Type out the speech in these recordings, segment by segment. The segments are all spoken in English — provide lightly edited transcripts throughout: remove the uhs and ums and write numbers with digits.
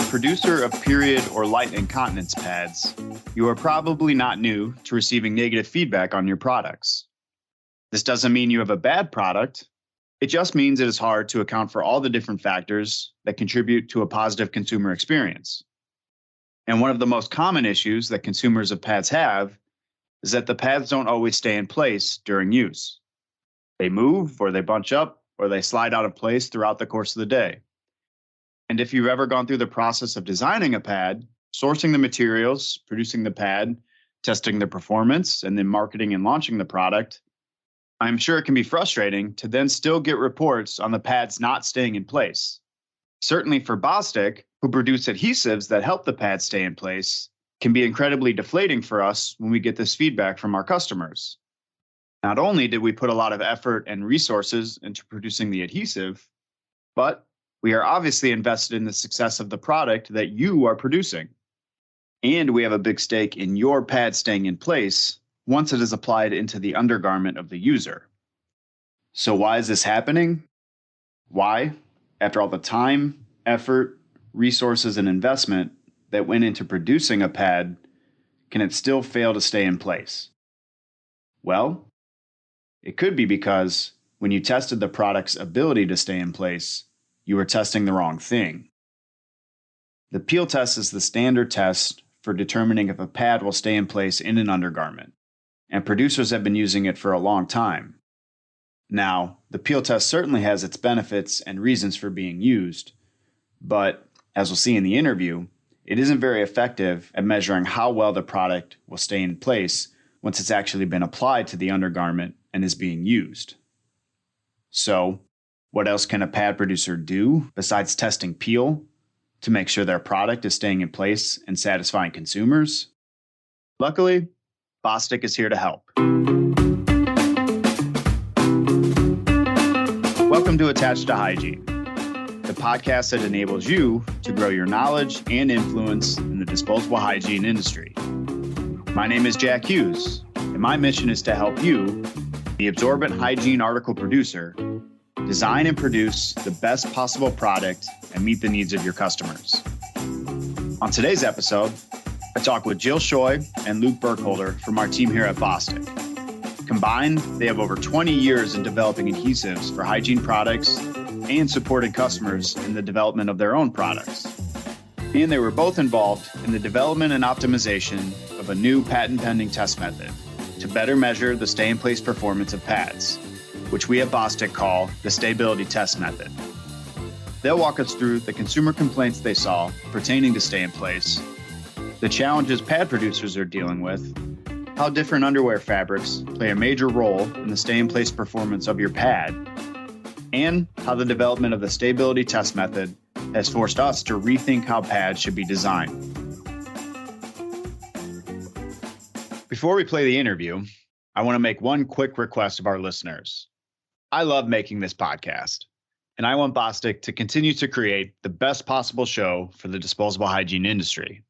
producer of period or light incontinence pads, you are probably not new to receiving negative feedback on your products. This doesn't mean you have a bad product. It just means it is hard to account for all the different factors that contribute to a positive consumer experience. And one of the most common issues that consumers of pads have is that the pads don't always stay in place during use. They move, or they bunch up, or they slide out of place throughout the course of the day. And if you've ever gone through the process of designing a pad, sourcing the materials, producing the pad, testing the performance, and then marketing and launching the product, I'm sure it can be frustrating to then still get reports on the pads not staying in place. Certainly for Bostik, who produce adhesives that help the pads stay in place, can be incredibly deflating for us when we get this feedback from our customers. Not only did we put a lot of effort and resources into producing the adhesive, but we are obviously invested in the success of the product that you are producing. And we have a big stake in your pad staying in place once it is applied into the undergarment of the user. So why is this happening? Why, after all the time, effort, resources, and investment that went into producing a pad, can it still fail to stay in place? Well, it could be because when you tested the product's ability to stay in place, you were testing the wrong thing. The peel test is the standard test for determining if a pad will stay in place in an undergarment, and producers have been using it for a long time. Now, the peel test certainly has its benefits and reasons for being used, but as we'll see in the interview, it isn't very effective at measuring how well the product will stay in place once it's actually been applied to the undergarment and is being used. So, what else can a pad producer do besides testing peel to make sure their product is staying in place and satisfying consumers? Luckily, Bostik is here to help. Welcome to Attached to Hygiene, the podcast that enables you to grow your knowledge and influence in the disposable hygiene industry. My name is Jack Hughes, and my mission is to help you, the absorbent hygiene article producer, design and produce the best possible product and meet the needs of your customers. On today's episode, I talk with Jill Scheu and Luke Burkholder from our team here at Bostik. Combined, they have over 20 years in developing adhesives for hygiene products and supporting customers in the development of their own products. And they were both involved in the development and optimization of a new patent-pending test method to better measure the stay-in-place performance of pads, which we at Bostik call the Staybility Test Method. They'll walk us through the consumer complaints they saw pertaining to stay in place, the challenges pad producers are dealing with, how different underwear fabrics play a major role in the stay-in-place performance of your pad, and how the development of the Staybility Test Method has forced us to rethink how pads should be designed. Before we play the interview, I want to make one quick request of our listeners. I love making this podcast, and I want Bostik to continue to create the best possible show for the disposable hygiene industry.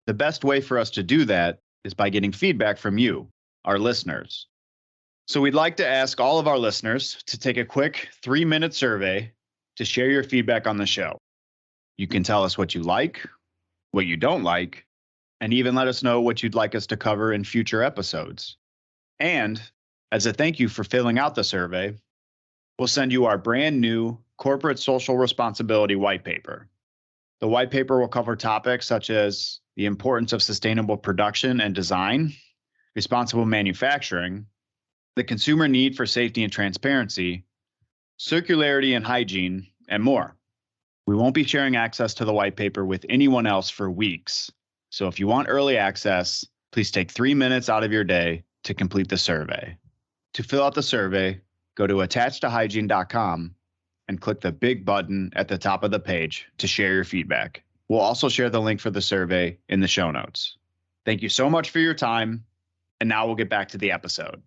The best way for us to do that is by getting feedback from you, our listeners. So we'd like to ask all of our listeners to take a quick 3-minute survey to share your feedback on the show. You can tell us what you like, what you don't like, and even let us know what you'd like us to cover in future episodes. And as a thank you for filling out the survey, we'll send you our brand new corporate social responsibility white paper. The white paper will cover topics such as the importance of sustainable production and design, responsible manufacturing, the consumer need for safety and transparency, circularity and hygiene, and more. We won't be sharing access to the white paper with anyone else for weeks. So if you want early access, please take 3 minutes out of your day to complete the survey. To fill out the survey, go to attachedtohygiene.com and click the big button at the top of the page to share your feedback. We'll also share the link for the survey in the show notes. Thank you so much for your time, and now we'll get back to the episode.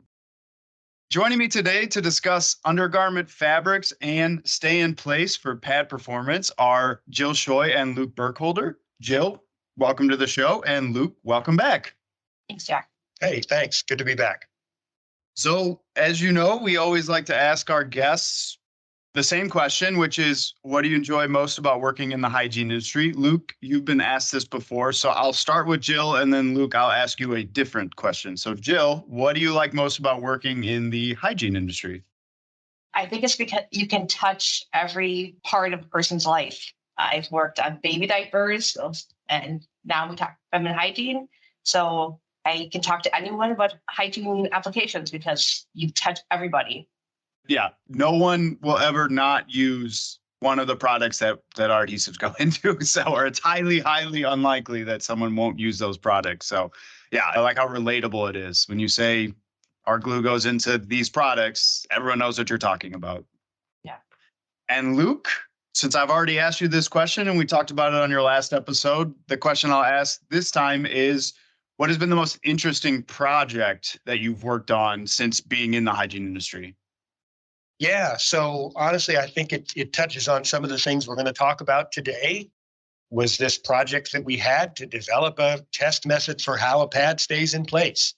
Joining me today to discuss undergarment fabrics and stay in place for pad performance are Jill Scheu and Luke Burkholder. Jill, welcome to the show, and Luke, welcome back. Thanks, Jack. Hey, thanks. Good to be back. So, as you know, we always like to ask our guests The same question, which is, what do you enjoy most about working in the hygiene industry? Luke, you've been asked this before, so I'll start with Jill, and then Luke, I'll ask you a different question. So Jill, what do you like most about working in the hygiene industry? I think it's because you can touch every part of a person's life. I've worked on baby diapers, and now we talk feminine hygiene. So I can talk to anyone about hygiene applications because you touch everybody. Yeah, no one will ever not use one of the products that our adhesives go into. So, or it's highly, highly unlikely that someone won't use those products. So, yeah, I like how relatable it is. When you say our glue goes into these products, everyone knows what you're talking about. Yeah. And Luke, since I've already asked you this question and we talked about it on your last episode, the question I'll ask this time is, what has been the most interesting project that you've worked on since being in the hygiene industry? Yeah, so honestly, I think it touches on some of the things we're going to talk about today. Was this project that we had to develop a test method for how a pad stays in place.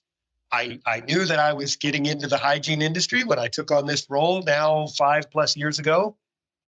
I knew that I was getting into the hygiene industry when I took on this role now 5+ years ago.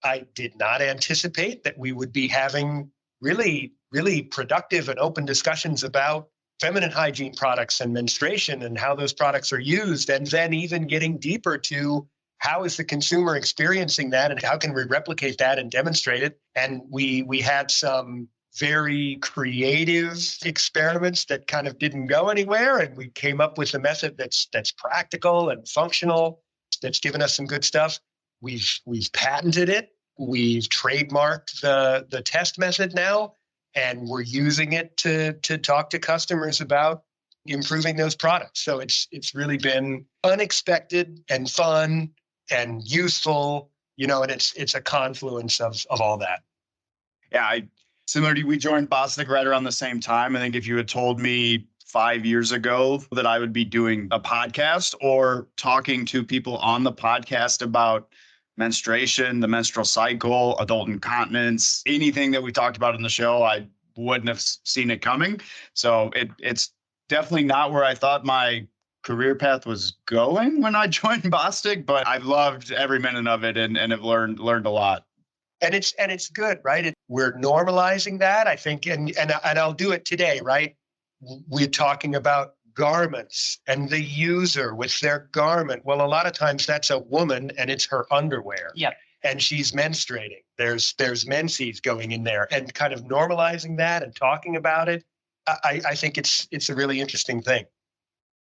I did not anticipate that we would be having really, really productive and open discussions about feminine hygiene products and menstruation and how those products are used, and then even getting deeper to how is the consumer experiencing that and how can we replicate that and demonstrate it. And we had some very creative experiments that kind of didn't go anywhere, and we came up with a method that's practical and functional, that's given us some good stuff. We've patented it. We've trademarked the test method now, and we're using it to talk to customers about improving those products. So it's really been unexpected and fun and useful, and it's a confluence of all that. Yeah, similarly, we joined Bostik right around the same time. I think if you had told me 5 years ago that I would be doing a podcast or talking to people on the podcast about menstruation, the menstrual cycle, adult incontinence, anything that we talked about in the show, I wouldn't have seen it coming. So it's definitely not where I thought my career path was going when I joined Bostik, but I've loved every minute of it and have learned a lot. And it's good, right? We're normalizing that, I think, and I'll do it today, right? We're talking about garments and the user with their garment. Well, a lot of times that's a woman and it's her underwear. Yep. And she's menstruating. There's menses going in there, and kind of normalizing that and talking about it. I think it's a really interesting thing.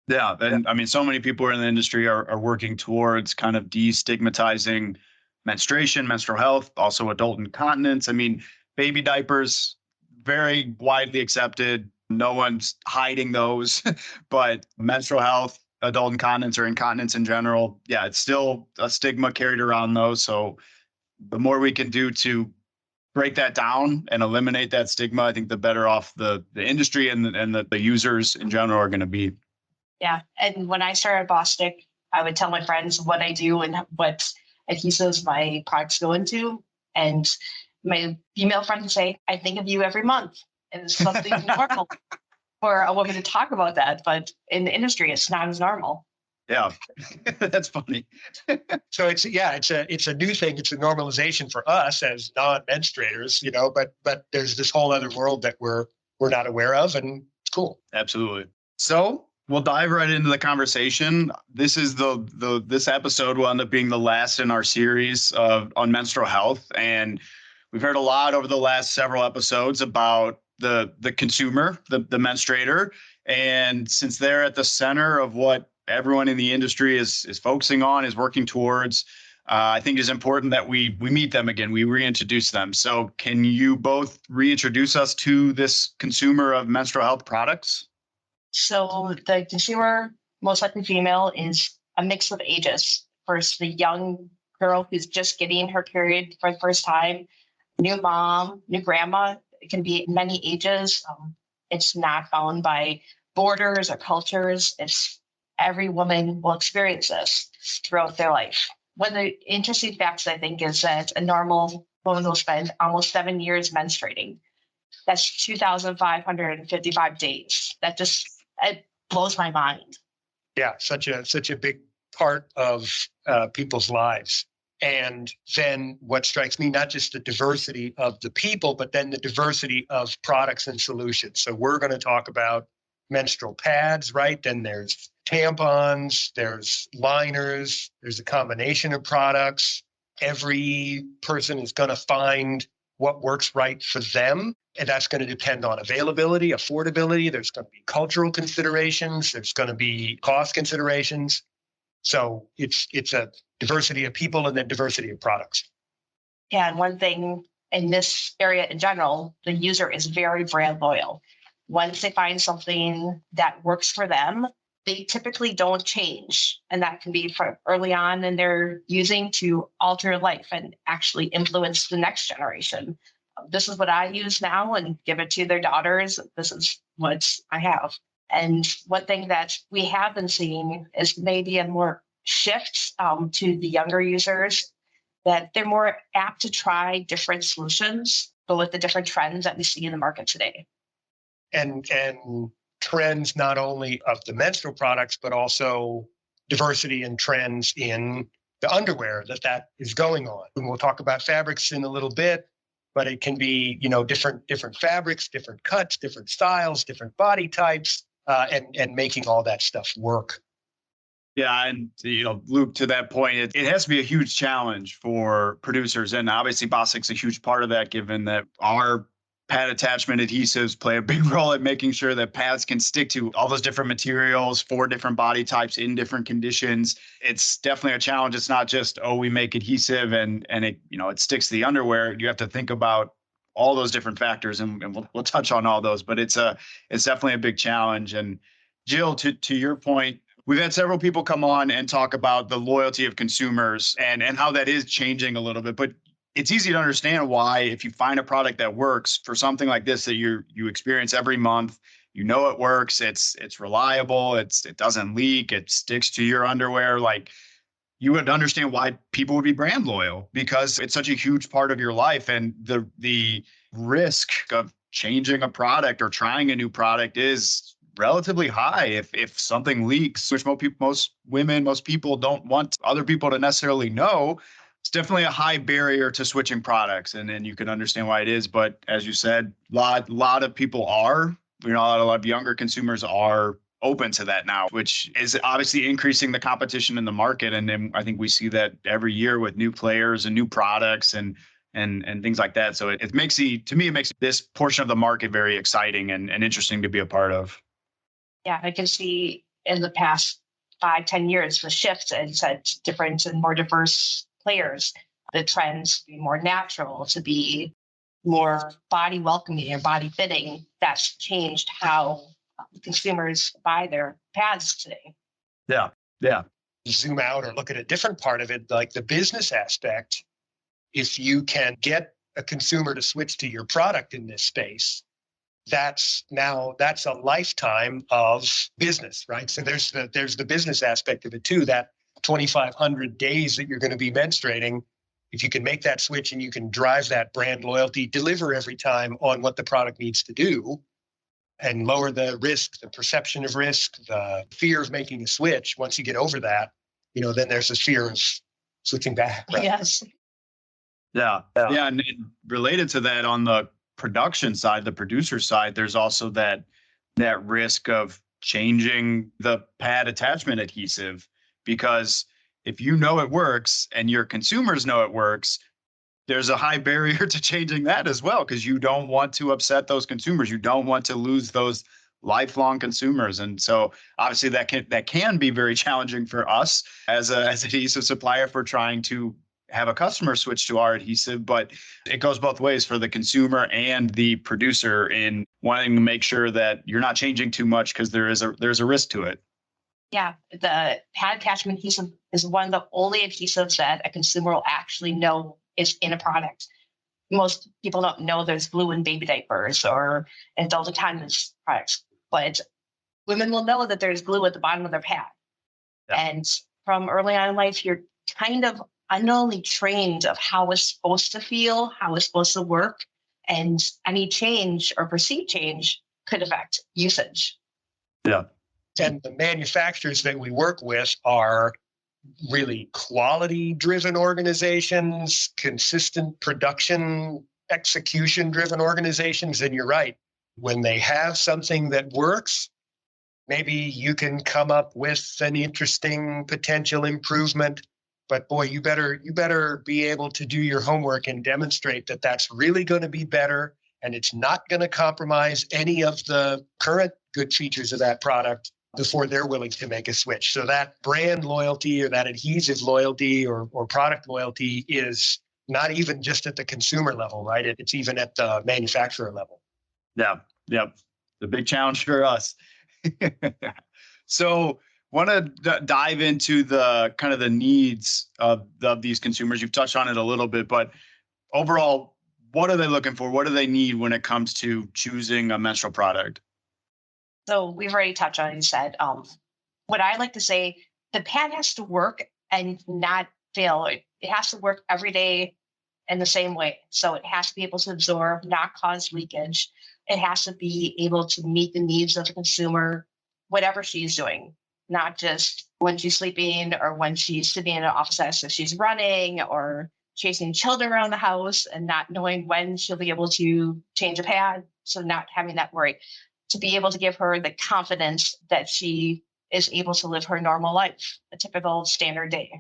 Yeah. And I mean, so many people in the industry are working towards kind of destigmatizing menstruation, menstrual health, also adult incontinence. I mean, baby diapers, very widely accepted. No one's hiding those, but menstrual health, adult incontinence, or incontinence in general, yeah, it's still a stigma carried around those. So the more we can do to break that down and eliminate that stigma, I think the better off the industry and the users in general are going to be. Yeah. And when I started Bostik, I would tell my friends what I do and what adhesives my products go into. And my female friends would say, I think of you every month. And it's something normal for a woman to talk about that. But in the industry, it's not as normal. Yeah, that's funny. So it's a new thing. It's a normalization for us as non-menstruators, but there's this whole other world that we're not aware of, and it's cool. Absolutely. So we'll dive right into the conversation. This is this episode will end up being the last in our series on menstrual health, and we've heard a lot over the last several episodes about the consumer, the menstruator, and since they're at the center of what everyone in the industry is focusing on, is working towards, I think it's important that we meet them again, we reintroduce them. So can you both reintroduce us to this consumer of menstrual health products? So the consumer, most likely female, is a mix of ages. First, the young girl who's just getting her period for the first time, new mom, new grandma. It can be many ages. It's not bound by borders or cultures. It's every woman will experience this throughout their life. One of the interesting facts, I think, is that a normal woman will spend almost 7 years menstruating. That's 2,555 days. It blows my mind. Yeah, such a big part of people's lives. And then what strikes me, not just the diversity of the people, but then the diversity of products and solutions. So we're going to talk about menstrual pads, right? Then there's tampons, there's liners, there's a combination of products. Every person is going to find what works right for them. And that's going to depend on availability, affordability. There's going to be cultural considerations. There's going to be cost considerations. So it's a diversity of people and then diversity of products. Yeah, and one thing in this area in general, the user is very brand loyal. Once they find something that works for them, they typically don't change. And that can be from early on in their using to alter life and actually influence the next generation. This is what I use now and give it to their daughters. This is what I have. And one thing that we have been seeing is maybe a more shift to the younger users, that they're more apt to try different solutions, but with the different trends that we see in the market today. And trends not only of the menstrual products, but also diversity and trends in the underwear that is going on. And we'll talk about fabrics in a little bit, but it can be, different fabrics, different cuts, different styles, different body types, and making all that stuff work. Yeah, and Luke, to that point, it has to be a huge challenge for producers, and obviously Bostik's a huge part of that, given that our pad attachment adhesives play a big role at making sure that pads can stick to all those different materials for different body types in different conditions. It's definitely a challenge. It's not just, we make adhesive and it it sticks to the underwear. You have to think about all those different factors, and we'll touch on all those, but it's definitely a big challenge. And Jill, to your point, we've had several people come on and talk about the loyalty of consumers and how that is changing a little bit. But it's easy to understand why, if you find a product that works for something like this that you experience every month, it works, it's reliable, it doesn't leak, it sticks to your underwear. Like, you would understand why people would be brand loyal, because it's such a huge part of your life, and the risk of changing a product or trying a new product is relatively high if something leaks, which most women, most people don't want other people to necessarily know. It's definitely a high barrier to switching products, and you can understand why it is. But as you said, a lot of people are, a lot of younger consumers are open to that now, which is obviously increasing the competition in the market. And then I think we see that every year with new players and new products and things like that. So it makes this portion of the market very exciting and interesting to be a part of. Yeah, I can see in the past 5-10 years the shift and said different and more diverse players, the trends to be more natural, to be more body welcoming or body fitting. That's changed how consumers buy their pads today. Yeah. Yeah. Zoom out or look at a different part of it, like the business aspect. If you can get a consumer to switch to your product in this space, that's a lifetime of business, right? So there's the business aspect of it too, that 2,500 days that you're going to be menstruating. If you can make that switch and you can drive that brand loyalty, deliver every time on what the product needs to do, and lower the risk, the perception of risk, the fear of making a switch. Once you get over that, then there's a fear of switching back. Right? Yes. Yeah. And related to that, on the production side, the producer side, there's also that risk of changing the pad attachment adhesive, because if it works and your consumers know it works, there's a high barrier to changing that as well, because you don't want to upset those consumers. You don't want to lose those lifelong consumers. And so obviously that can be very challenging for us as an adhesive supplier for trying to have a customer switch to our adhesive, but it goes both ways for the consumer and the producer in wanting to make sure that you're not changing too much, because there's a risk to it. Yeah, the pad attachment adhesive is one of the only adhesives that a consumer will actually know is in a product. Most people don't know there's glue in baby diapers or adult incontinence products, but women will know that there's glue at the bottom of their pad. Yeah. And from early on in life, you're kind of unknowingly trained of how it's supposed to feel, how it's supposed to work, and any change or perceived change could affect usage. Yeah. And the manufacturers that we work with are really quality-driven organizations, consistent production, execution-driven organizations, then you're right. When they have something that works, maybe you can come up with an interesting potential improvement. But boy, you better be able to do your homework and demonstrate that that's really going to be better, and it's not going to compromise any of the current good features of that product before they're willing to make a switch. So that brand loyalty or that adhesive loyalty or product loyalty is not even just at the consumer level, right? It's even at the manufacturer level. Yeah. Yep. The big challenge for us. So want to dive into the kind of the needs of these consumers. You've touched on it a little bit, but overall, what are they looking for? What do they need when it comes to choosing a menstrual product? So we've already touched on it. You said, what I like to say, the pad has to work and not fail. It has to work every day in the same way. So it has to be able to absorb, not cause leakage. It has to be able to meet the needs of the consumer, whatever she's doing, not just when she's sleeping or when she's sitting in an office desk, if she's running or chasing children around the house and not knowing when she'll be able to change a pad. So not having that worry, to be able to give her the confidence that she is able to live her normal life, a typical standard day.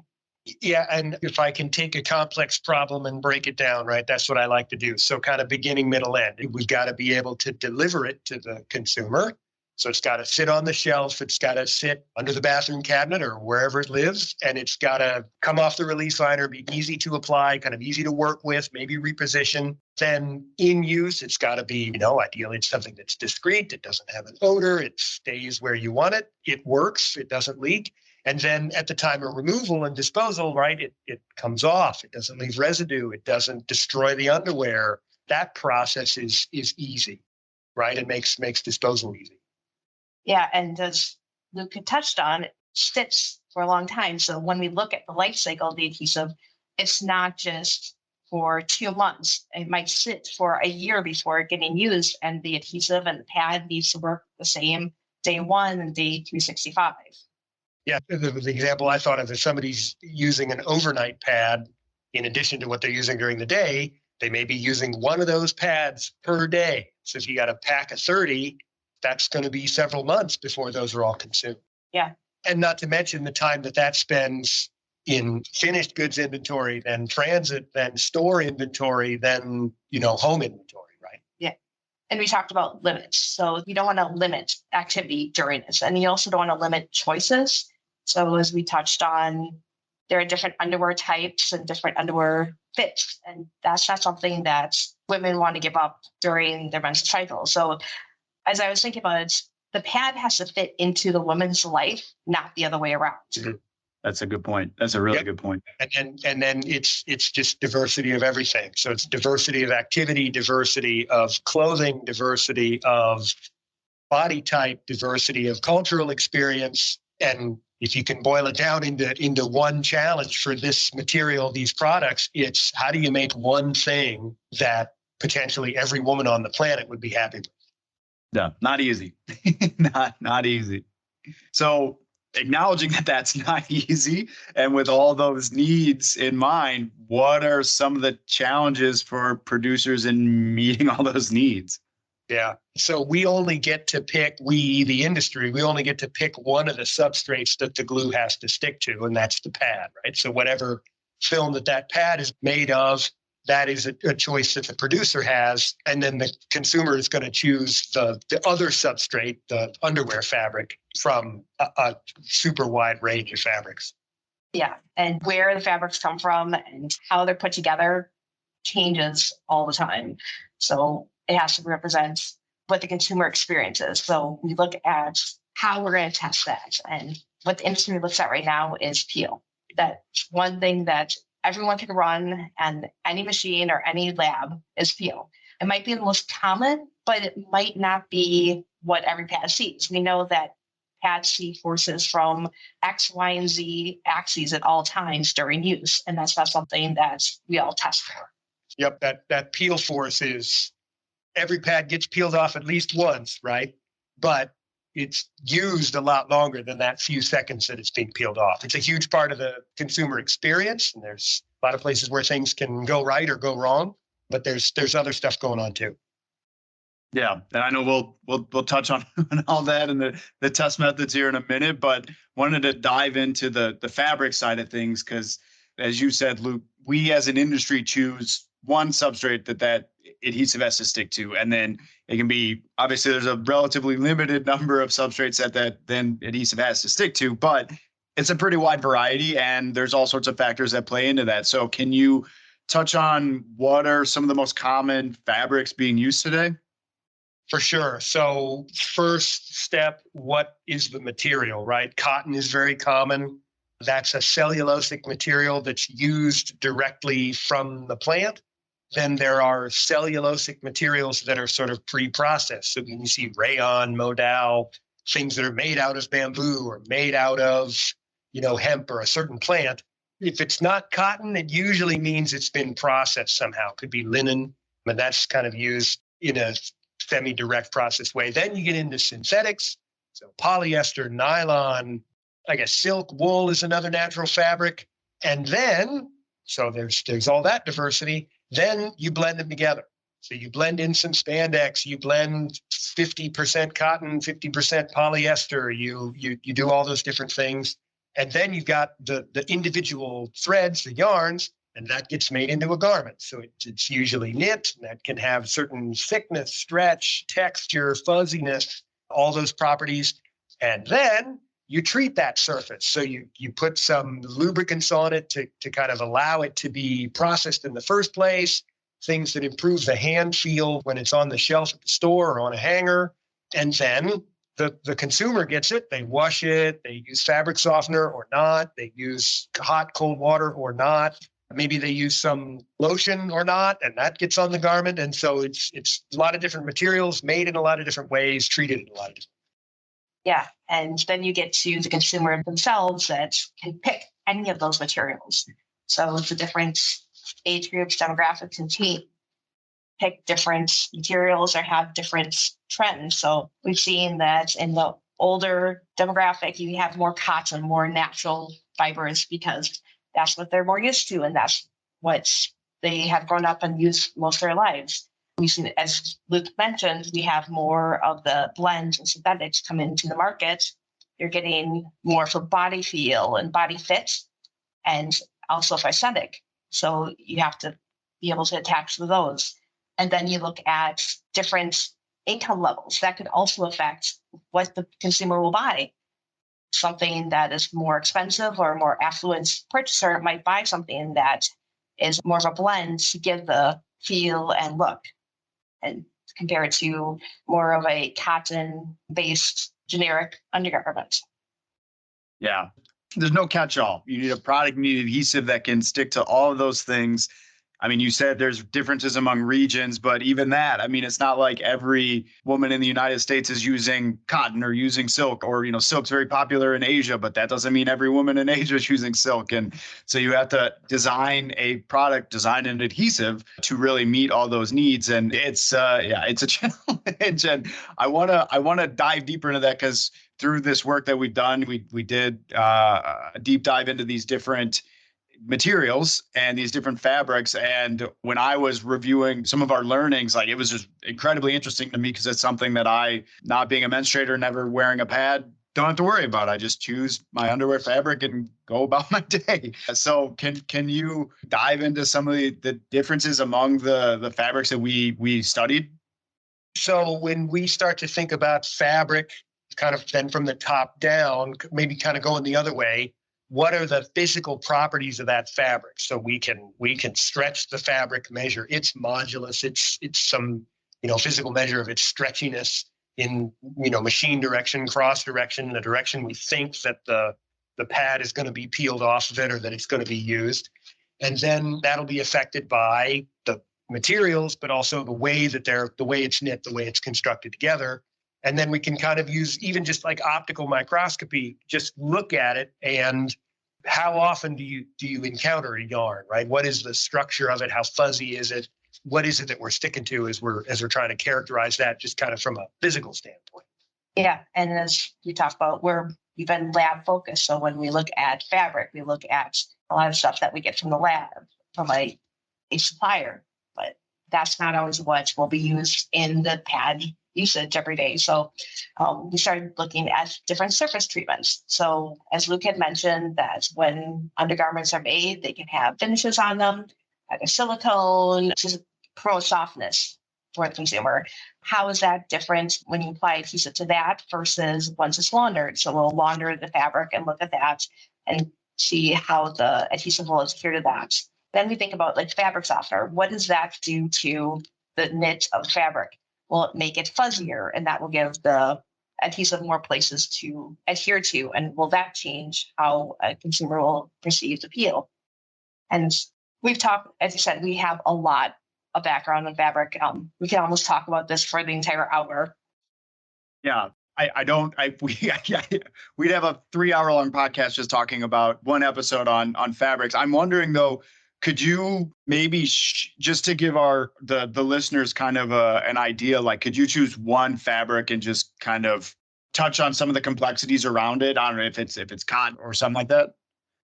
Yeah, and if I can take a complex problem and break it down, right, that's what I like to do. So kind of beginning, middle, end. We've got to be able to deliver it to the consumer. So it's got to sit on the shelf. It's got to sit under the bathroom cabinet or wherever it lives. And it's got to come off the release liner, be easy to apply, kind of easy to work with, maybe reposition. Then in use, it's got to be, ideally it's something that's discreet. It doesn't have an odor. It stays where you want it. It works. It doesn't leak. And then at the time of removal and disposal, right, it comes off. It doesn't leave residue. It doesn't destroy the underwear. That process is easy, right? It makes disposal easy. Yeah, and as Luke had touched on, it sits for a long time. So when we look at the life cycle of the adhesive, it's not just for 2 months. It might sit for a year before getting used, and the adhesive and the pad needs to work the same day 1 and day 365. Yeah, the example I thought of is somebody's using an overnight pad in addition to what they're using during the day. They may be using one of those pads per day. So if you got a pack of 30, that's going to be several months before those are all consumed. Yeah. And not to mention the time that spends in finished goods inventory, then transit, then store inventory, then, home inventory, right? Yeah. And we talked about limits. So you don't want to limit activity during this. And you also don't want to limit choices. So as we touched on, there are different underwear types and different underwear fits. And that's not something that women want to give up during their menstrual cycle. So as I was thinking about it, the pad has to fit into the woman's life, not the other way around. Mm-hmm. That's a good point. That's a really good point. And then it's just diversity of everything. So it's diversity of activity, diversity of clothing, diversity of body type, diversity of cultural experience. And if you can boil it down into one challenge for this material, these products, it's how do you make one thing that potentially every woman on the planet would be happy with? Yeah, not easy. not easy. So acknowledging that that's not easy, and with all those needs in mind, what are some of the challenges for producers in meeting all those needs? Yeah. So we only get to pick, the industry, we only get to pick one of the substrates that the glue has to stick to, and that's the pad, right? So whatever film that pad is made of, that is a choice that the producer has. And then the consumer is going to choose the other substrate, the underwear fabric, from a super wide range of fabrics. Yeah. And where the fabrics come from and how they're put together changes all the time. So it has to represent what the consumer experiences. So we look at how we're going to test that. And what the industry looks at right now is peel. That's one thing that everyone can run, and any machine or any lab is peel. It might be the most common, but it might not be what every pad sees. We know that pads see forces from X, Y, and Z axes at all times during use. And that's not something that we all test for. Yep, that peel force is, every pad gets peeled off at least once, right? But it's used a lot longer than that few seconds that it's being peeled off. It's a huge part of the consumer experience. And there's a lot of places where things can go right or go wrong, but there's other stuff going on too. Yeah, and I know we'll touch on all that and the test methods here in a minute, but wanted to dive into the fabric side of things because, as you said, Luke, we as an industry choose one substrate that adhesive has to stick to, and then it can be obviously there's a relatively limited number of substrates that then adhesive has to stick to, but it's a pretty wide variety, and there's all sorts of factors that play into that. So, can you touch on what are some of the most common fabrics being used today? For sure. So first step, what is the material, right? Cotton is very common. That's a cellulosic material that's used directly from the plant. Then there are cellulosic materials that are sort of pre-processed. So when you see rayon, modal, things that are made out of bamboo or made out of, hemp or a certain plant. If it's not cotton, it usually means it's been processed somehow. It could be linen, and that's kind of used in a semi-direct process way. Then you get into synthetics. So polyester, nylon, I guess silk, wool is another natural fabric. And then, so there's all that diversity. Then you blend them together. So you blend in some spandex, you blend 50% cotton, 50% polyester, you do all those different things. And then you've got the individual threads, the yarns, and that gets made into a garment. So it's usually knit, and that can have certain thickness, stretch, texture, fuzziness, all those properties. And then you treat that surface. So you put some lubricants on it to kind of allow it to be processed in the first place, things that improve the hand feel when it's on the shelf at the store or on a hanger. And then the consumer gets it. They wash it. They use fabric softener or not. They use hot, cold water or not. Maybe they use some lotion or not, and that gets on the garment. And so it's a lot of different materials made in a lot of different ways, treated in a lot of different ways. Yeah. And then you get to the consumer themselves that can pick any of those materials. So the different age groups, demographics, and team pick different materials or have different trends. So we've seen that in the older demographic, you have more cotton, more natural fibers because that's what they're more used to, and that's what they have grown up and used most of their lives. We've seen, as Luke mentioned, we have more of the blends and synthetics come into the market. You're getting more for body feel and body fit, and also for aesthetic. So you have to be able to attach to those. And then you look at different income levels that could also affect what the consumer will buy. Something that is more expensive or a more affluent purchaser might buy something that is more of a blend to give the feel and look, and compare it to more of a cotton-based generic undergarment. Yeah, there's no catch-all. You need a product, you need adhesive that can stick to all of those things. I mean, you said there's differences among regions, but even that, I mean, it's not like every woman in the United States is using cotton or using silk, or, silk's very popular in Asia, but that doesn't mean every woman in Asia is using silk. And so you have to design a product, design an adhesive to really meet all those needs. And it's a challenge. And I want to dive deeper into that because through this work that we've done, we did a deep dive into these different materials and these different fabrics. And when I was reviewing some of our learnings, like it was just incredibly interesting to me because it's something that I, not being a menstruator, never wearing a pad, don't have to worry about. I just choose my underwear fabric and go about my day. So can you dive into some of the differences among the fabrics that we studied? So when we start to think about fabric, kind of then from the top down, maybe kind of going the other way, what are the physical properties of that fabric? So we can stretch the fabric, measure its modulus, it's some physical measure of its stretchiness in machine direction, cross direction, the direction we think that the pad is going to be peeled off of it or that it's going to be used. And then that'll be affected by the materials, but also the way it's knit, the way it's constructed together. And then we can kind of use even just like optical microscopy, just look at it and how often do you encounter a yarn, right? What is the structure of it? How fuzzy is it? What is it that we're sticking to as we're trying to characterize that just kind of from a physical standpoint? Yeah. And as we talked about, we've been lab focused. So when we look at fabric, we look at a lot of stuff that we get from the lab, from a supplier, but that's not always what will be used in the pad usage every day. So we started looking at different surface treatments. So as Luke had mentioned, that when undergarments are made, they can have finishes on them, like a silicone, to promote softness for the consumer. How is that different when you apply adhesive to that versus once it's laundered? So we'll launder the fabric and look at that and see how the adhesive will adhere to that. Then we think about like fabric softener. What does that do to the knit of fabric? Will it make it fuzzier, and that will give the adhesive more places to adhere to? And will that change how a consumer will perceive the peel? And we've talked, as you said, we have a lot of background on fabric. We can almost talk about this for the entire hour. Yeah. We'd have a 3-hour long podcast just talking about one episode on fabrics. I'm wondering though, could you maybe just to give the listeners kind of an idea, like could you choose one fabric and just kind of touch on some of the complexities around it? I don't know if it's cotton or something like that.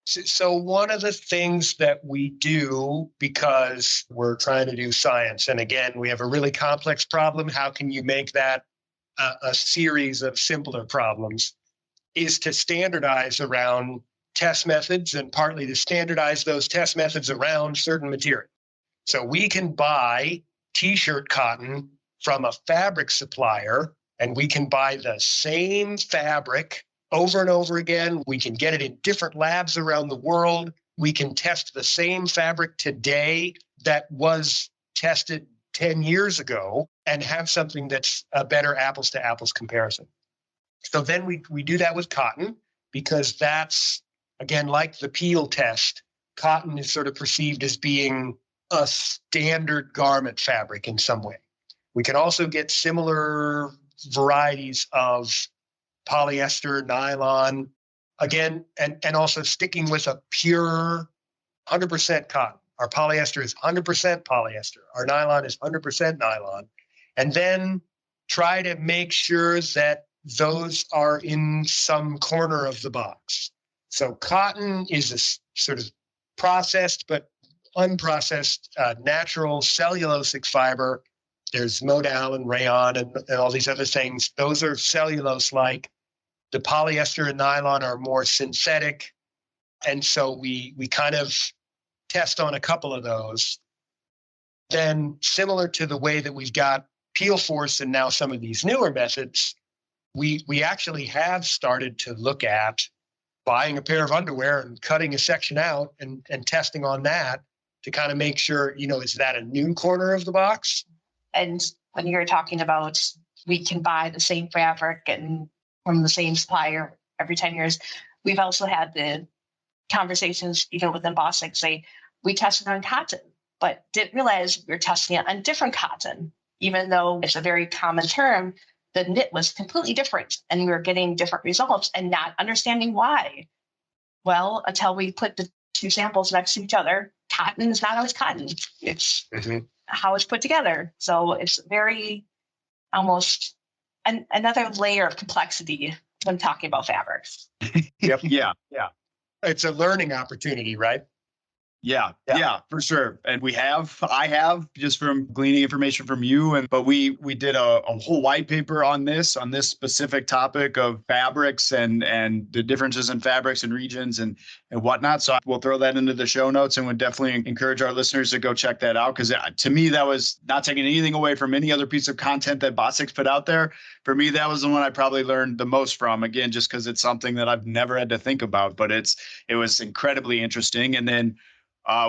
So one of the things that we do, because we're trying to do science, and again, we have a really complex problem. How can you make that a series of simpler problems, is to standardize around test methods, and partly to standardize those test methods around certain material. So we can buy t-shirt cotton from a fabric supplier, and we can buy the same fabric over and over again. We can get it in different labs around the world. We can test the same fabric today that was tested 10 years ago and have something that's a better apples to apples comparison. So then we do that with cotton, because that's, again, like the peel test, cotton is sort of perceived as being a standard garment fabric in some way. We can also get similar varieties of polyester, nylon, again, and also sticking with a pure 100% cotton. Our polyester is 100% polyester. Our nylon is 100% nylon. And then try to make sure that those are in some corner of the box. So cotton is a sort of processed but unprocessed natural cellulosic fiber. There's modal and rayon and all these other things. Those are cellulose-like. The polyester and nylon are more synthetic. And so we kind of test on a couple of those. Then, similar to the way that we've got peel force and now some of these newer methods, we actually have started to look at buying a pair of underwear and cutting a section out and testing on that to kind of make sure, is that a new corner of the box? And when you're talking about we can buy the same fabric and from the same supplier every 10 years, we've also had the conversations, even within Bostik, say we tested on cotton, but didn't realize we were testing it on different cotton, even though it's a very common term. The knit was completely different, and we were getting different results and not understanding why. Well, until we put the two samples next to each other, cotton is not always cotton. It's how it's put together. So it's very almost another layer of complexity when talking about fabrics. Yep. Yeah. It's a learning opportunity, right? Yeah, for sure. And I have just from gleaning information from you, but we did a whole white paper on this specific topic of fabrics and the differences in fabrics and regions and whatnot. So we'll throw that into the show notes, and would definitely encourage our listeners to go check that out. Because to me, that was not taking anything away from any other piece of content that Bostik's put out there. For me, that was the one I probably learned the most from, again, just because it's something that I've never had to think about, but it was incredibly interesting. And then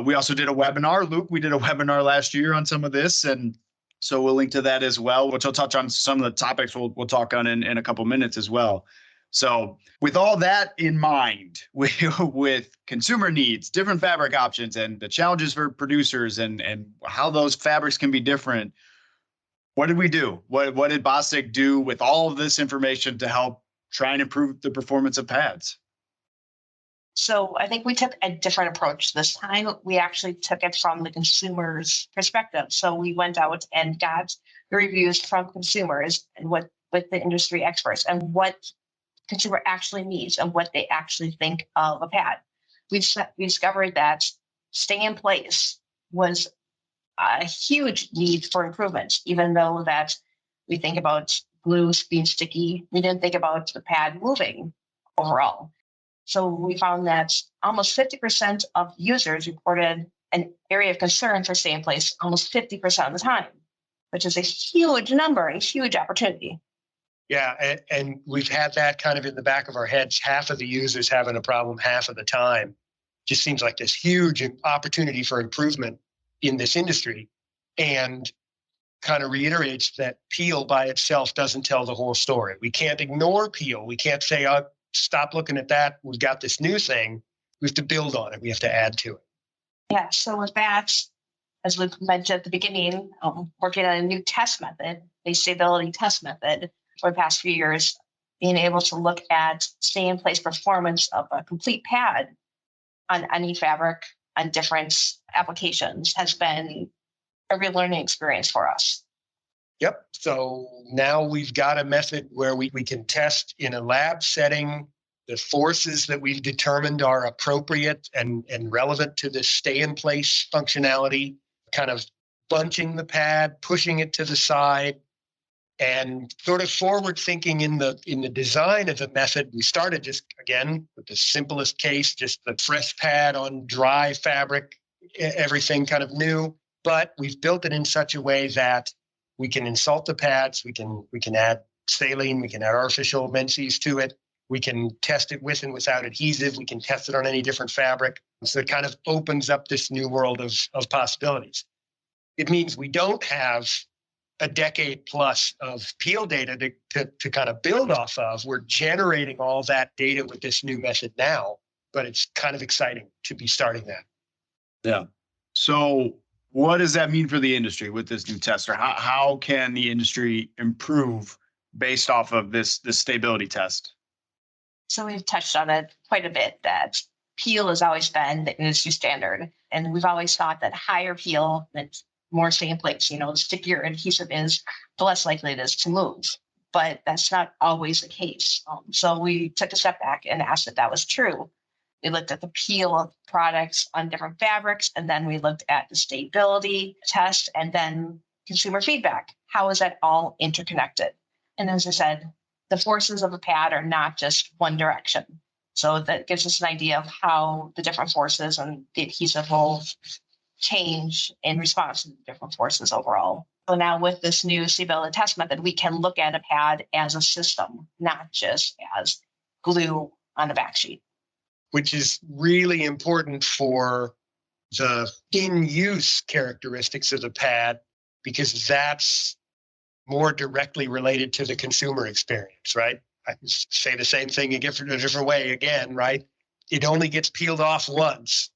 we also did a webinar, Luke. We did a webinar last year on some of this, and so we'll link to that as well, which will touch on some of the topics we'll talk on in a couple minutes as well. So with all that in mind, with consumer needs, different fabric options, and the challenges for producers and how those fabrics can be different, what did we do? What did Bostik do with all of this information to help try and improve the performance of pads? So I think we took a different approach this time. We actually took it from the consumer's perspective. So we went out and got the reviews from consumers and what with the industry experts and what consumer actually needs and what they actually think of a pad. We discovered that stay in place was a huge need for improvement, even though that we think about glue being sticky. We didn't think about the pad moving overall. So we found that almost 50% of users reported an area of concern for stay in place almost 50% of the time, which is a huge number, a huge opportunity. Yeah, and we've had that kind of in the back of our heads, half of the users having a problem half of the time. Just seems like this huge opportunity for improvement in this industry, and kind of reiterates that peel by itself doesn't tell the whole story. We can't ignore peel. We can't say, oh, stop looking at that. We've got this new thing. We have to build on it. We have to add to it. Yeah, so with that, as we mentioned at the beginning, working on a new test method, a stability test method for the past few years, being able to look at stay in place performance of a complete pad on any fabric on different applications has been a real learning experience for us. Yep. So now we've got a method where we can test in a lab setting the forces that we've determined are appropriate and relevant to the stay in place functionality, kind of bunching the pad, pushing it to the side, and sort of forward thinking in the design of the method. We started just, again, with the simplest case, just the fresh pad on dry fabric, everything kind of new, but we've built it in such a way that we can insult the pads, we can add saline, we can add artificial menses to it, we can test it with and without adhesive, we can test it on any different fabric. So it kind of opens up this new world of possibilities. It means we don't have a decade plus of peel data to kind of build off of. We're generating all that data with this new method now, but it's kind of exciting to be starting that. Yeah. So what does that mean for the industry with this new test? Or how can the industry improve based off of this stability test? So we've touched on it quite a bit, that peel has always been the industry standard. And we've always thought that higher peel, that's more stay in place. The stickier adhesive is, the less likely it is to move. But that's not always the case. So we took a step back and asked if that was true. We looked at the peel of products on different fabrics, and then we looked at the stability test and then consumer feedback. How is that all interconnected? And as I said, the forces of a pad are not just one direction. So that gives us an idea of how the different forces and the adhesive will change in response to the different forces overall. So now with this new stability test method, we can look at a pad as a system, not just as glue on a back sheet. Which is really important for the in-use characteristics of the pad, because that's more directly related to the consumer experience, right? I can say the same thing in a different way again, right? It only gets peeled off once.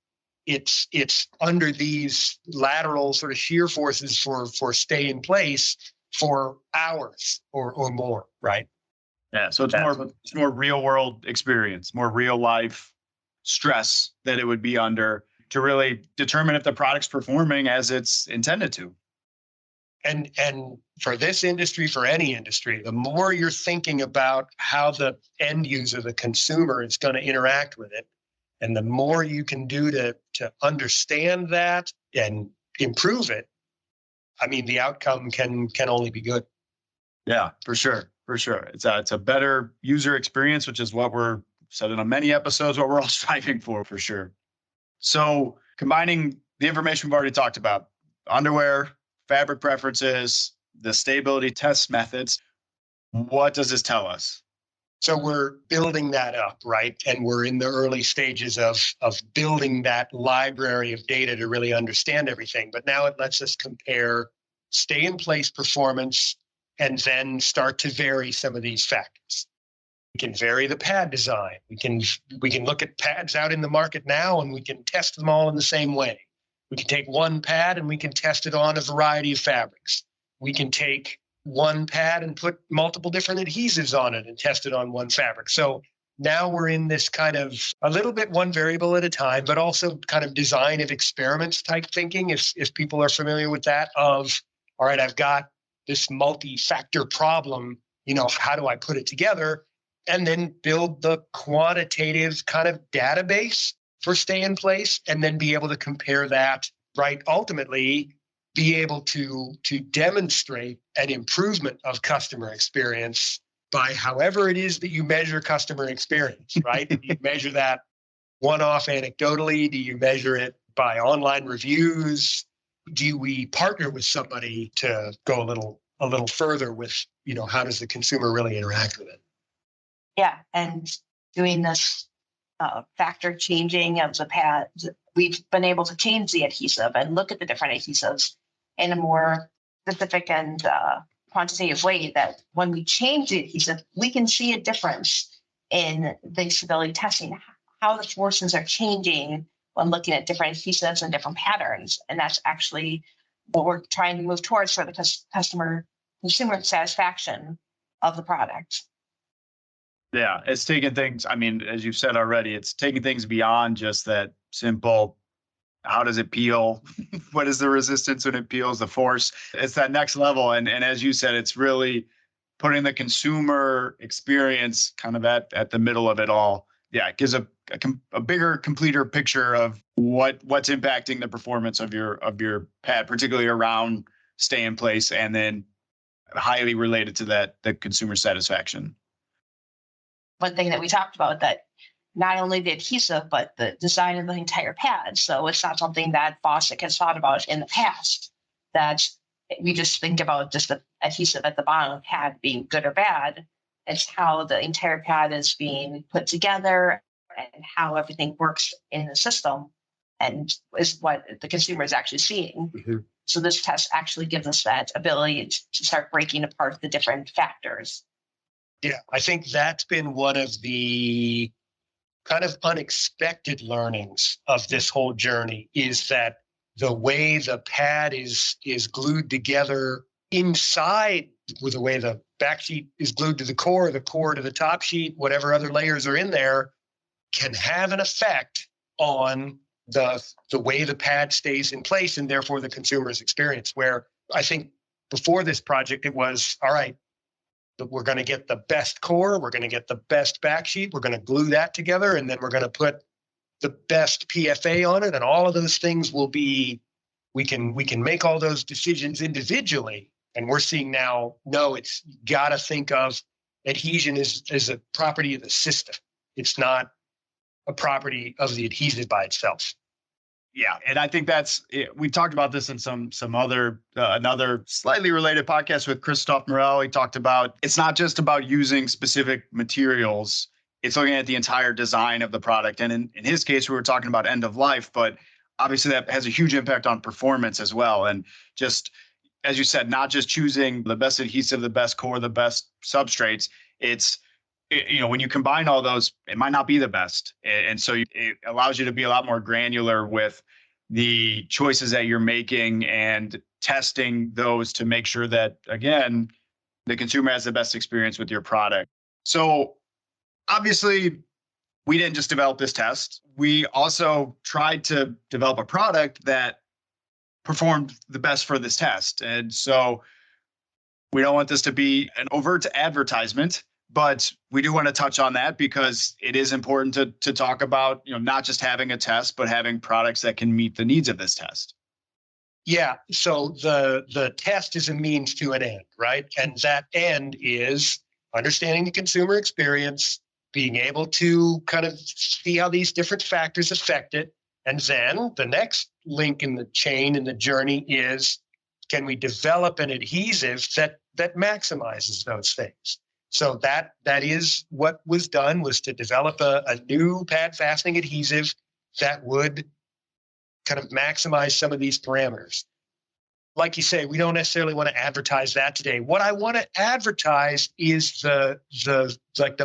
It's under these lateral sort of shear forces for stay in place for hours or more, right? Yeah. So it's more real world experience, more real life stress that it would be under to really determine if the product's performing as it's intended to. And for this industry, for any industry, the more you're thinking about how the end user, the consumer, is going to interact with it, and the more you can do to understand that and improve it, I mean, the outcome can only be good. Yeah, for sure. For sure. It's a better user experience, which is what we're said in many episodes, what we're all striving for sure. So combining the information we've already talked about, underwear, fabric preferences, the stability test methods, what does this tell us? So we're building that up, right? And we're in the early stages of building that library of data to really understand everything. But now it lets us compare stay in place performance and then start to vary some of these factors. We can vary the pad design. We can look at pads out in the market now and we can test them all in the same way. We can take one pad and we can test it on a variety of fabrics. We can take one pad and put multiple different adhesives on it and test it on one fabric. So now we're in this kind of a little bit one variable at a time, but also kind of design of experiments type thinking, if people are familiar with that, of, all right, I've got this multi-factor problem. how do I put it together? And then build the quantitative kind of database for stay in place, and then be able to compare that, right? Ultimately, be able to demonstrate an improvement of customer experience by however it is that you measure customer experience, right? Do you measure that one-off anecdotally? Do you measure it by online reviews? Do we partner with somebody to go a little further with, how does the consumer really interact with it? Yeah, and doing this factor changing of the pads, we've been able to change the adhesive and look at the different adhesives in a more specific and quantitative way, that when we change the adhesive, we can see a difference in the stability testing, how the forces are changing when looking at different adhesives and different patterns. And that's actually what we're trying to move towards for the consumer satisfaction of the product. Yeah, it's taking things, I mean, as you've said already, it's taking things beyond just that simple, how does it peel? What is the resistance when it peels, the force? It's that next level. And as you said, it's really putting the consumer experience kind of at the middle of it all. Yeah, it gives a bigger, completer picture of what's impacting the performance of your pad, particularly around stay in place, and then highly related to that, the consumer satisfaction. One thing that we talked about, that not only the adhesive, but the design of the entire pad. So it's not something that Bostik has thought about in the past, that we just think about just the adhesive at the bottom of the pad being good or bad. It's how the entire pad is being put together and how everything works in the system, and is what the consumer is actually seeing. Mm-hmm. So this test actually gives us that ability to start breaking apart the different factors. Yeah, I think that's been one of the kind of unexpected learnings of this whole journey, is that the way the pad is glued together inside, with the way the back sheet is glued to the core to the top sheet, whatever other layers are in there, can have an effect on the way the pad stays in place, and therefore the consumer's experience. Where I think before this project, it was, all right, we're going to get the best core, we're going to get the best back sheet, we're going to glue that together, and then we're going to put the best PFA on it, and all of those things will be, we can make all those decisions individually. And we're seeing now, no, it's got to think of adhesion as a property of the system. It's not a property of the adhesive by itself. Yeah, and I think we talked about this in some other another slightly related podcast with Christophe Morel. He talked about, it's not just about using specific materials, it's looking at the entire design of the product. And in his case, we were talking about end of life, but obviously that has a huge impact on performance as well. And just, as you said, not just choosing the best adhesive, the best core, the best substrates. It's, when you combine all those, it might not be the best. And so it allows you to be a lot more granular with the choices that you're making and testing those to make sure that, again, the consumer has the best experience with your product. So obviously, we didn't just develop this test. We also tried to develop a product that performed the best for this test. And so we don't want this to be an overt advertisement, but we do want to touch on that because it is important to talk about, not just having a test, but having products that can meet the needs of this test. Yeah. So the test is a means to an end, right? And that end is understanding the consumer experience, being able to kind of see how these different factors affect it. And then the next link in the chain, in the journey, is, can we develop an adhesive that maximizes those things? So that is what was done, was to develop a new pad fastening adhesive that would kind of maximize some of these parameters. Like you say, we don't necessarily want to advertise that today. What I want to advertise is the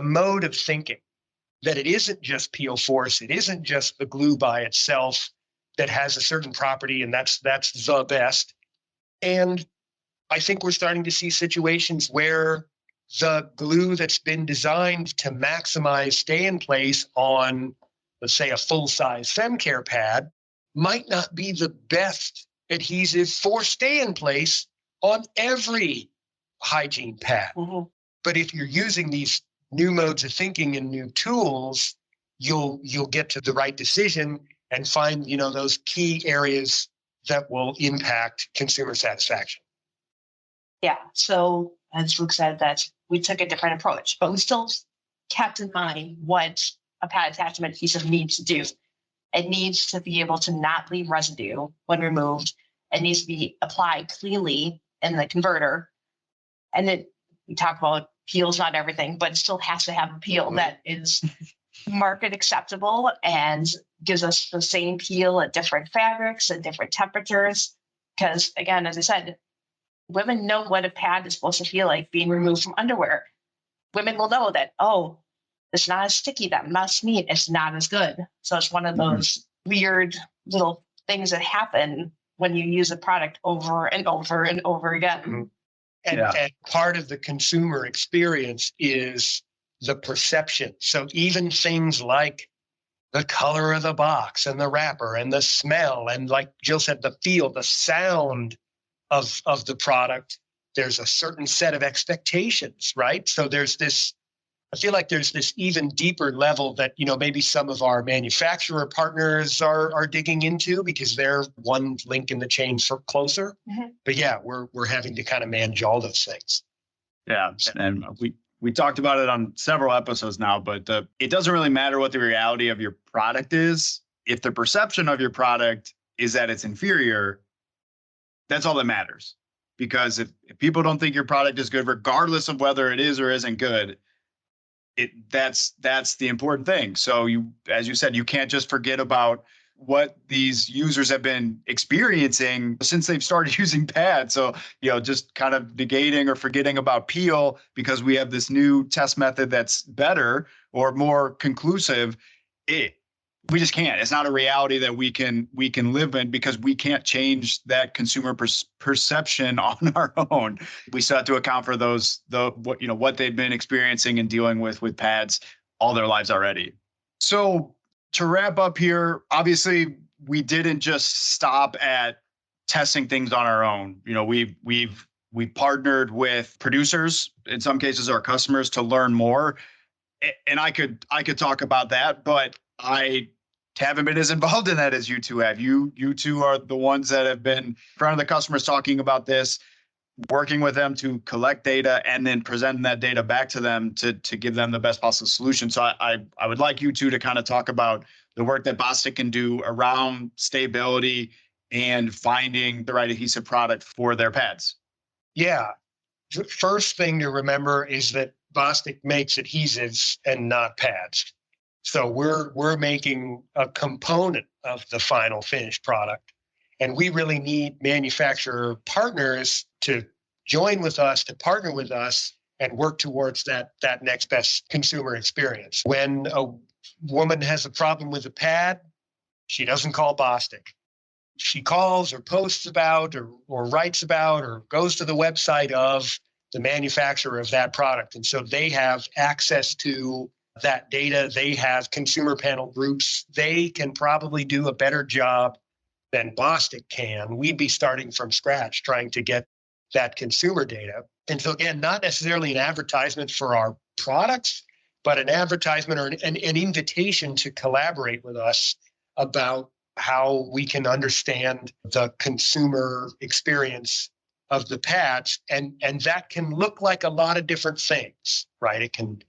mode of thinking, that it isn't just peel force, it isn't just the glue by itself that has a certain property, and that's the best. And I think we're starting to see situations where the glue that's been designed to maximize stay in place on, let's say, a full-size FemCare pad might not be the best adhesive for stay in place on every hygiene pad. Mm-hmm. But if you're using these new modes of thinking and new tools, you'll get to the right decision and find, those key areas that will impact consumer satisfaction. Yeah. So as Luke said, that we took a different approach, but we still kept in mind what a pad attachment adhesive needs to do. It needs to be able to not leave residue when removed. It needs to be applied cleanly in the converter. And we talk about peel's not everything, but it still has to have a peel that is market acceptable and gives us the same peel at different fabrics and different temperatures. Because again, as I said, women know what a pad is supposed to feel like being removed from underwear. Women will know that, oh, it's not as sticky. That must mean it's not as good. So it's one of those weird little things that happen when you use a product over and over and over again. Mm-hmm. And part of the consumer experience is the perception. So even things like the color of the box and the wrapper and the smell, and like Jill said, the feel, the sound of the product, there's a certain set of expectations, right? So I feel like there's this even deeper level that, maybe some of our manufacturer partners are digging into because they're one link in the chain closer. Mm-hmm. But yeah, we're having to kind of manage all those things. Yeah. And we talked about it on several episodes now, but it doesn't really matter what the reality of your product is. If the perception of your product is that it's inferior, that's all that matters. Because if people don't think your product is good, regardless of whether it is or isn't good, that's the important thing. So as you said, you can't just forget about what these users have been experiencing since they've started using pads. So, just kind of negating or forgetting about peel because we have this new test method that's better or more conclusive. We just can't. It's not a reality that we can live in because we can't change that consumer perception on our own. We still have to account for what they've been experiencing and dealing with pads all their lives already. So to wrap up here, obviously we didn't just stop at testing things on our own. We partnered with producers, in some cases our customers, to learn more. And I could talk about that, but I haven't been as involved in that as you two have. You two are the ones that have been in front of the customers talking about this, working with them to collect data and then presenting that data back to them to give them the best possible solution. So I would like you two to kind of talk about the work that Bostik can do around stability and finding the right adhesive product for their pads. Yeah. The first thing to remember is that Bostik makes adhesives and not pads. So we're making a component of the final finished product. And we really need manufacturer partners to join with us, to partner with us, and work towards that next best consumer experience. When a woman has a problem with a pad, she doesn't call Bostik. She calls or posts about or writes about or goes to the website of the manufacturer of that product. And so they have access to that data. They have consumer panel groups. They can probably do a better job than Bostik can. We'd be starting from scratch trying to get that consumer data. And so again, not necessarily an advertisement for our products, but an advertisement or an invitation to collaborate with us about how we can understand the consumer experience of the pads. And that can look like a lot of different things, right? It can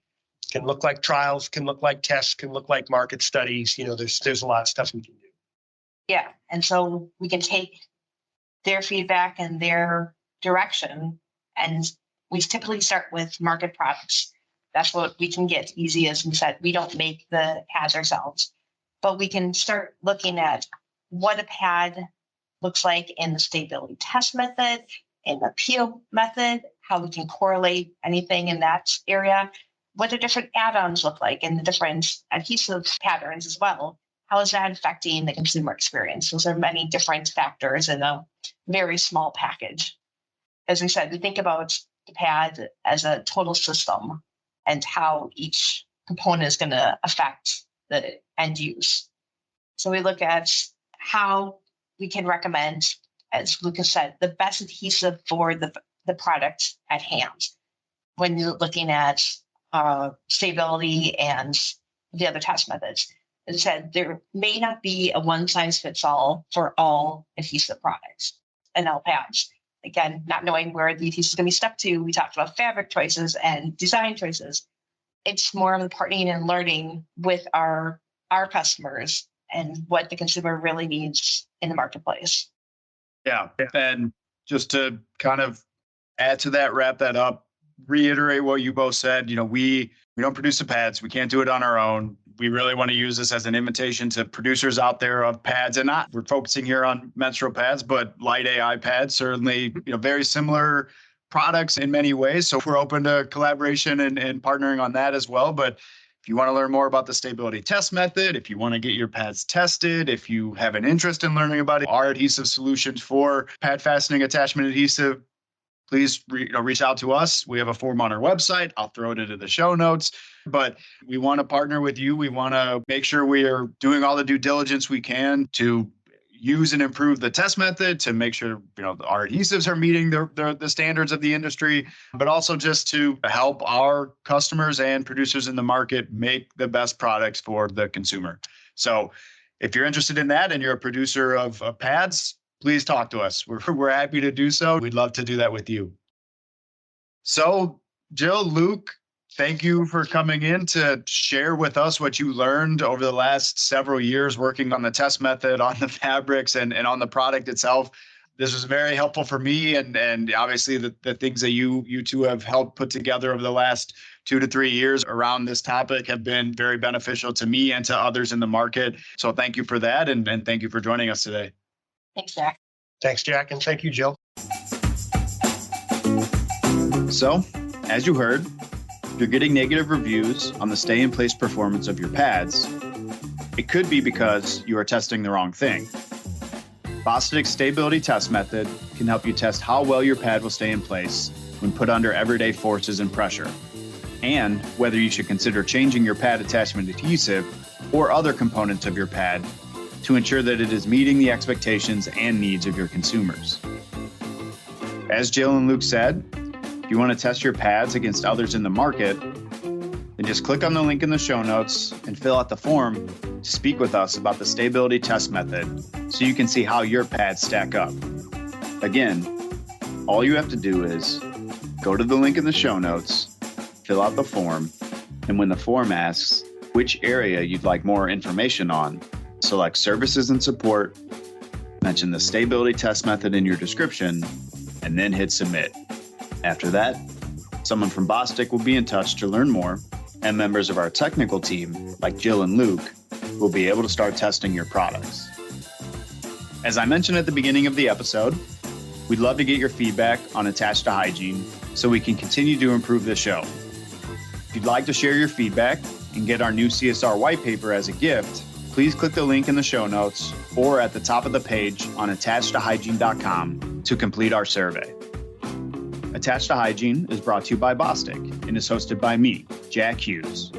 look like trials, can look like tests, can look like market studies. There's a lot of stuff we can do. Yeah. And so we can take their feedback and their direction. And we typically start with market products. That's what we can get easy. As we said, we don't make the pads ourselves, but we can start looking at what a pad looks like in the Staybility Test Method, in the peel method, how we can correlate anything in that area, what the different add-ons look like and the different adhesive patterns as well. How is that affecting the consumer experience? Those are many different factors in a very small package. As we said, we think about the pad as a total system and how each component is going to affect the end use. So we look at how we can recommend, as Lucas said, the best adhesive for the product at hand. when you're looking at stability and the other test methods. It said there may not be a one size fits all for all adhesive products and L pads. Again, not knowing where the adhesive is going to be stuck to, we talked about fabric choices and design choices. It's more of the partnering and learning with our customers and what the consumer really needs in the marketplace. Yeah. And just to kind of add to that, wrap that up, reiterate what you both said. We don't produce the pads. We can't do it on our own. We really want to use this as an invitation to producers out there of pads, and we're focusing here on menstrual pads, but light AI pads, certainly, very similar products in many ways. So we're open to collaboration and partnering on that as well. But if you want to learn more about the Staybility Test Method, if you want to get your pads tested, if you have an interest in learning about our adhesive solutions for pad fastening attachment adhesive, please reach out to us. We have a form on our website. I'll throw it into the show notes. But we want to partner with you. We want to make sure we are doing all the due diligence we can to use and improve the test method, to make sure our adhesives are meeting the standards of the industry, but also just to help our customers and producers in the market make the best products for the consumer. So if you're interested in that and you're a producer of pads, please talk to us. We're happy to do so. We'd love to do that with you. So, Jill, Luke, thank you for coming in to share with us what you learned over the last several years working on the test method, on the fabrics, and on the product itself. This was very helpful for me, and obviously the things that you two have helped put together over the last 2 to 3 years around this topic have been very beneficial to me and to others in the market. So thank you for that, and thank you for joining us today. Thanks, Jack. Thanks, Jack. And thank you, Jill. So, as you heard, if you're getting negative reviews on the stay-in-place performance of your pads, it could be because you are testing the wrong thing. Bostic's Staybility Test Method can help you test how well your pad will stay in place when put under everyday forces and pressure, and whether you should consider changing your pad attachment adhesive or other components of your pad to ensure that it is meeting the expectations and needs of your consumers. As Jill and Luke said, if you want to test your pads against others in the market, then just click on the link in the show notes and fill out the form to speak with us about the Staybility Test Method so you can see how your pads stack up. Again, all you have to do is go to the link in the show notes, fill out the form, and when the form asks which area you'd like more information on, select Services and Support, mention the Staybility Test Method in your description, and then hit Submit. After that, someone from Bostik will be in touch to learn more, and members of our technical team, like Jill and Luke, will be able to start testing your products. As I mentioned at the beginning of the episode, we'd love to get your feedback on Attached to Hygiene so we can continue to improve the show. If you'd like to share your feedback and get our new CSR white paper as a gift, please click the link in the show notes or at the top of the page on attachedtohygiene.com to complete our survey. Attached to Hygiene is brought to you by Bostik and is hosted by me, Jack Hughes.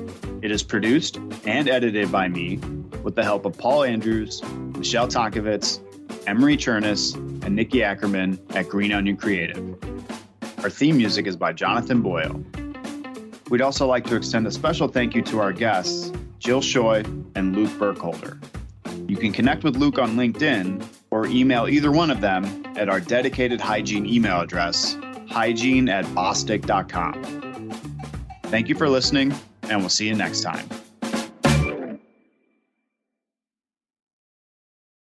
It is produced and edited by me with the help of Paul Andrews, Michelle Tonkovitz, Emery Chernus, and Nikki Ackerman at Green Onion Creative. Our theme music is by Jonathan Boyle. We'd also like to extend a special thank you to our guests, Jill Scheu and Luke Burkholder. You can connect with Luke on LinkedIn or email either one of them at our dedicated hygiene email address, hygiene@bostik.com. Thank you for listening, and we'll see you next time.